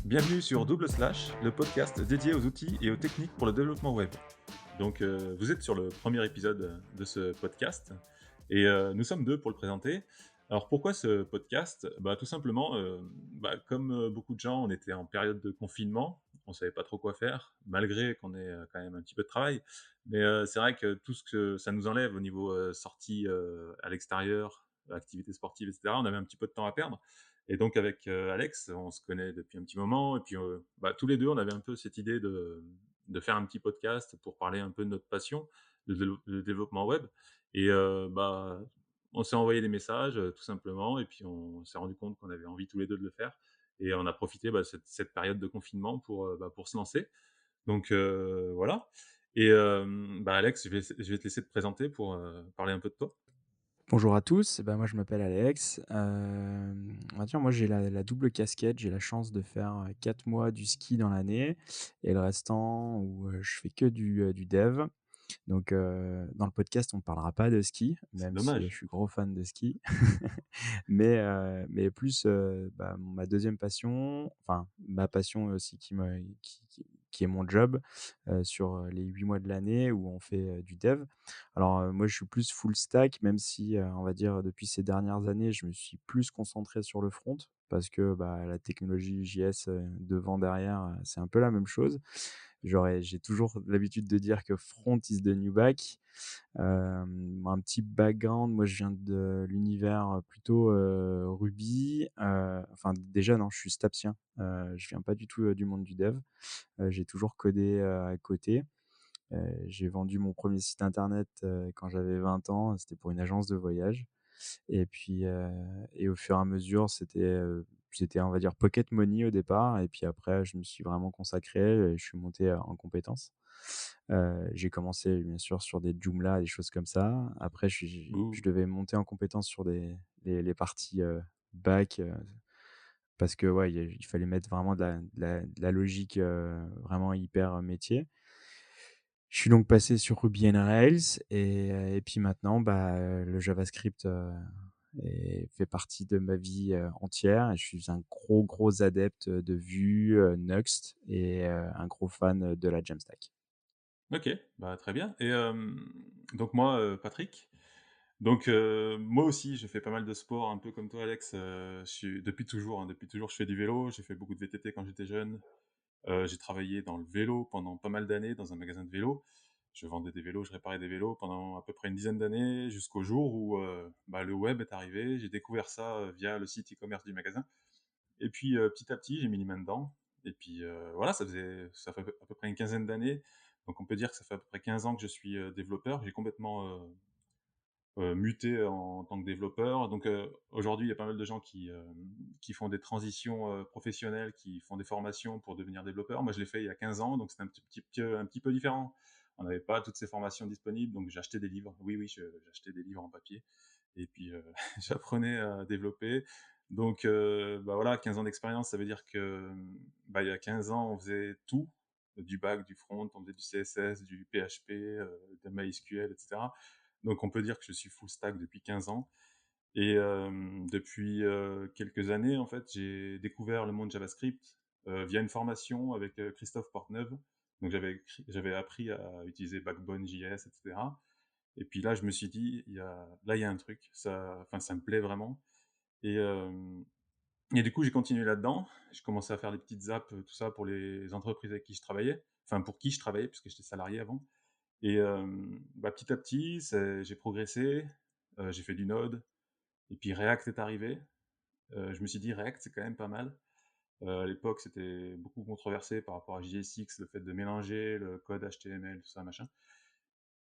Bienvenue sur Double Slash, le podcast dédié aux outils et aux techniques pour le développement web. Donc, vous êtes sur le premier épisode de ce podcast et nous sommes deux pour le présenter. Alors, pourquoi ce podcast? Tout simplement, comme beaucoup de gens, on était en période de confinement, on savait pas trop quoi faire, malgré qu'on ait quand même un petit peu de travail. Mais c'est vrai que tout ce que ça nous enlève au niveau sortie à l'extérieur, activités sportives, etc., on avait un petit peu de temps à perdre. Et donc avec Alex, on se connaît depuis un petit moment, et puis tous les deux, on avait un peu cette idée de faire un petit podcast pour parler un peu de notre passion, le développement web. Et on s'est envoyé des messages tout simplement, et puis on s'est rendu compte qu'on avait envie tous les deux de le faire. Et on a profité cette période de confinement pour se lancer. Donc voilà. Et Alex, je vais te laisser te présenter pour parler un peu de toi. Bonjour à tous, moi je m'appelle Alex. On va dire moi j'ai la double casquette, j'ai la chance de faire, 4 mois du ski dans l'année et le restant où, je fais que du dev. Donc, dans le podcast on ne parlera pas de ski, C'est même si, je dommage. suis gros fan de ski. Mais plus, ma deuxième passion, enfin ma passion aussi qui est mon job, sur, les 8 mois de l'année où on fait, du dev. Alors, moi je suis plus full stack même si, on va dire depuis ces dernières années, je me suis plus concentré sur le front parce que, la technologie JS, devant, derrière, c'est un peu la même chose. J'ai toujours l'habitude de dire que front is the new back. Un petit background, moi je viens de l'univers plutôt, Ruby, enfin déjà non, je suis Stapsien, je viens pas du tout, du monde du dev. J'ai toujours codé, à côté. J'ai vendu mon premier site internet, quand j'avais 20 ans, c'était pour une agence de voyage et puis, au fur et à mesure, c'était on va dire pocket money au départ et puis après je me suis vraiment consacré et je suis monté, en compétences. J'ai commencé bien sûr sur des Joomla, des choses comme ça. Après je Ouh. devais monter en compétences sur les parties, back, parce que ouais, il fallait mettre vraiment de la logique, vraiment hyper, métier. Je suis donc passé sur Ruby on Rails et puis maintenant, le JavaScript, fait partie de ma vie, entière et je suis un gros, gros adepte de Vue, Next et un gros fan de la Jamstack. OK, très bien. Et donc moi, Patrick, donc moi aussi, j'ai fait pas mal de sport, un peu comme toi, Alex. Je suis depuis toujours, hein, depuis toujours, je fais du vélo. J'ai fait beaucoup de VTT quand j'étais jeune. J'ai travaillé dans le vélo pendant pas mal d'années dans un magasin de vélos. Je vendais des vélos, je réparais des vélos pendant à peu près une dizaine d'années, jusqu'au jour où le web est arrivé. J'ai découvert ça via le site e-commerce du magasin. Et puis petit à petit, j'ai mis les mains dedans. Et puis voilà, ça fait à peu près une quinzaine d'années. Donc on peut dire que ça fait à peu près 15 ans que je suis développeur. J'ai complètement muté en tant que développeur. Donc aujourd'hui, il y a pas mal de gens qui font des transitions professionnelles, qui font des formations pour devenir développeur. Moi, je l'ai fait il y a 15 ans, donc c'est un petit peu différent. On n'avait pas toutes ces formations disponibles, donc j'achetais des livres. Oui, oui, j'achetais des livres en papier. Et puis, j'apprenais à développer. Donc, voilà, 15 ans d'expérience, ça veut dire que, il y a 15 ans, on faisait tout, du back, du front, on faisait du CSS, du PHP, de MySQL, etc. Donc, on peut dire que je suis full stack depuis 15 ans. Et depuis quelques années, en fait, j'ai découvert le monde JavaScript via une formation avec Christophe Porteneuve. Donc, j'avais appris à utiliser Backbone JS, etc. Et puis là, je me suis dit, il y a un truc, ça me plaît vraiment. Et, et du coup, j'ai continué là-dedans. J'ai commencé à faire des petites apps, tout ça, pour les entreprises avec qui je travaillais. Enfin, pour qui je travaillais, puisque j'étais salarié avant. Et petit à petit, j'ai progressé. J'ai fait du Node. Et puis React est arrivé. Je me suis dit, React, c'est quand même pas mal. À l'époque, c'était beaucoup controversé par rapport à JSX, le fait de mélanger le code HTML, tout ça, machin.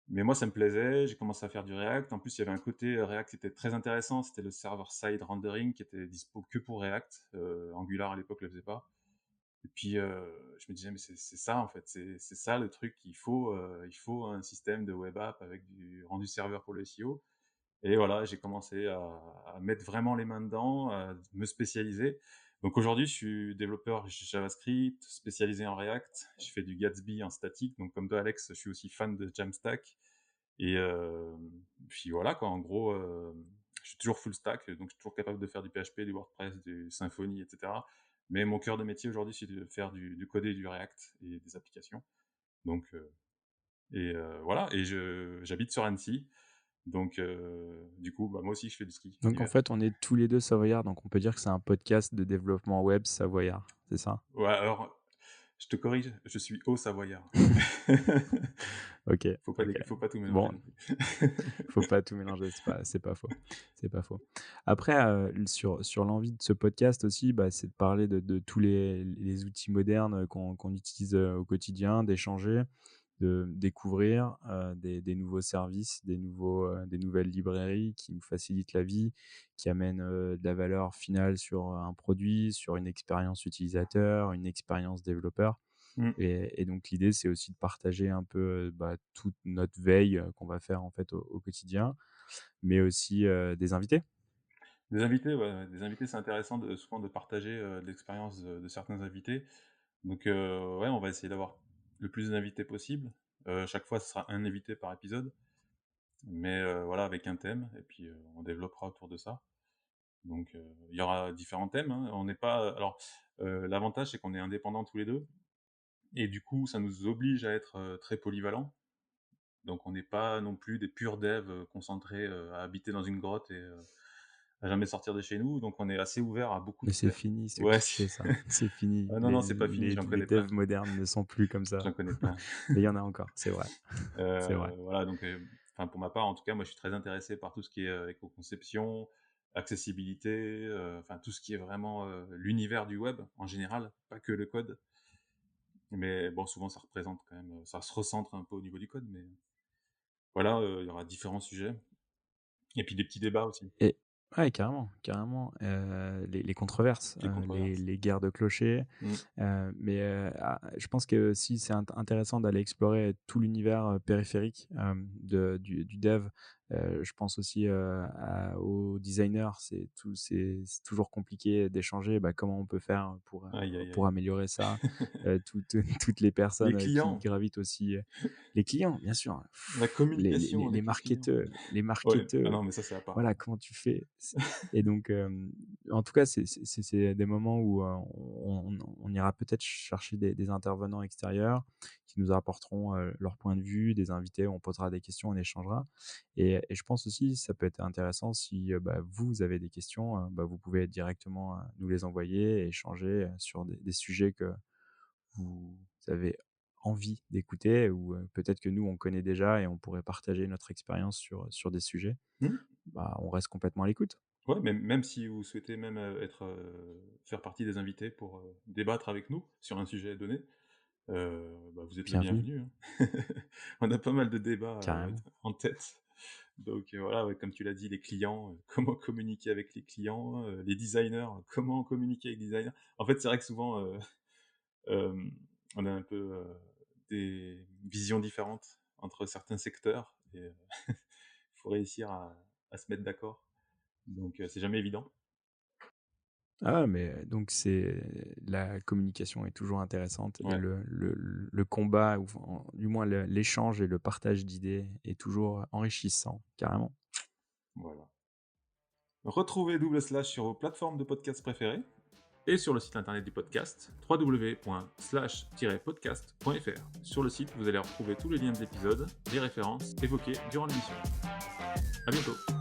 Mais moi, ça me plaisait, j'ai commencé à faire du React. En plus, il y avait un côté React qui était très intéressant, c'était le server-side rendering qui était dispo que pour React. Angular à l'époque le faisait pas. Et puis, je me disais, mais c'est ça en fait, c'est ça le truc il faut un système de web app avec du rendu serveur pour le SEO. Et voilà, j'ai commencé à mettre vraiment les mains dedans, à me spécialiser. Donc aujourd'hui, je suis développeur JavaScript, spécialisé en React. Je fais du Gatsby en statique. Donc comme toi, Alex, je suis aussi fan de Jamstack. Et puis voilà quoi, en gros, je suis toujours full stack, donc je suis toujours capable de faire du PHP, du WordPress, du Symfony, etc. Mais mon cœur de métier aujourd'hui, c'est de faire du coder du React et des applications. Donc voilà, et j'habite sur Annecy, donc du coup, bah, moi aussi je fais du ski Donc en l'hiver. fait, on est tous les 2 savoyards, donc on peut dire que c'est un podcast de développement web savoyard, c'est ça? Ouais, alors, je te corrige, je suis haut-savoyard. OK, OK. Faut pas tout mélanger Bon, non plus. faut pas tout mélanger, c'est pas faux, c'est pas faux. Après, sur l'envie de ce podcast aussi, bah, c'est de parler de tous les outils modernes, qu'on utilise, au quotidien, d'échanger, de découvrir, des nouveaux services, des nouvelles librairies qui nous facilitent la vie, qui amènent, de la valeur finale sur un produit, sur une expérience utilisateur, une expérience développeur. Mmh. Et donc l'idée, c'est aussi de partager un peu, bah, toute notre veille, qu'on va faire en fait au quotidien, mais aussi, des invités. Des invités, ouais, ouais, des invités, c'est intéressant souvent de partager, l'expérience de certains invités. Donc ouais, on va essayer d'avoir le plus d'invités possible. Chaque fois, ce sera un invité par épisode, mais voilà, avec un thème, et puis on développera autour de ça. Donc il y aura différents thèmes, hein. On n'est pas, alors l'avantage, c'est qu'on est indépendants tous les 2, et du coup, ça nous oblige à être, très polyvalents. Donc on n'est pas non plus des purs devs, concentrés, à habiter dans une grotte et à jamais sortir de chez nous. Donc on est assez ouvert à beaucoup Mais de c'est faire. fini ce Ouais, cliché ça, c'est fini. ah non, Les non, c'est pas fini, les j'en les connais plein, devs modernes ne sont plus comme ça. j'en connais plein. Mais il y en a encore, c'est vrai, c'est vrai. Voilà, donc enfin pour ma part, en tout cas, moi je suis très intéressé par tout ce qui est, éco-conception, accessibilité, enfin tout ce qui est vraiment, l'univers du web en général, pas que le code. Mais bon, souvent ça représente quand même, ça se recentre un peu au niveau du code, mais voilà, il y aura différents sujets, et puis des petits débats aussi, Et ouais, carrément, carrément, les controverses, les controverses. les guerres de clochers, Mmh. mais je pense que si c'est intéressant d'aller explorer tout l'univers, périphérique, du dev. Je pense aussi, aux designers. C'est toujours compliqué d'échanger, bah, comment on peut faire Aïe, aïe, pour aïe. améliorer ça? Toutes les Les personnes, qui clients, gravitent aussi, les clients, bien sûr. la communication Les avec les clients. marketeurs, Ouais, ah non, mais ça c'est à part. voilà, comment tu fais? Et donc, en tout cas, c'est des moments où, on ira peut-être chercher des intervenants extérieurs qui nous apporteront, leur point de vue, des invités, on posera des questions, on échangera. Et je pense aussi, ça peut être intéressant si, bah, vous avez des questions, bah, vous pouvez directement, nous les envoyer et échanger, sur des sujets que vous avez envie d'écouter, ou peut-être que nous, on connaît déjà et on pourrait partager notre expérience sur des sujets. Mmh. Bah, on reste complètement à l'écoute. Ouais, même si vous souhaitez même, faire partie des invités pour, débattre avec nous sur un sujet donné, bah, vous êtes le Bienvenue, bienvenu, hein. On a pas mal de débats, carrément. en tête. Donc voilà, ouais, comme tu l'as dit, les clients, comment communiquer avec les clients, les designers, comment communiquer avec les designers. En fait, c'est vrai que souvent, hem, on a un peu, des visions différentes entre certains secteurs, et il faut réussir à se mettre d'accord. Donc c'est jamais évident. Ah, mais donc la communication est toujours intéressante, et Ouais, le combat, ou enfin, du moins l'échange et le partage d'idées est toujours enrichissant, carrément. voilà. Retrouvez Double Slash sur vos plateformes de podcast préférées et sur le site internet du podcast www.slash-podcast.fr. Sur le site, vous allez retrouver tous les liens de l'épisode, les références évoquées durant l'émission. À bientôt.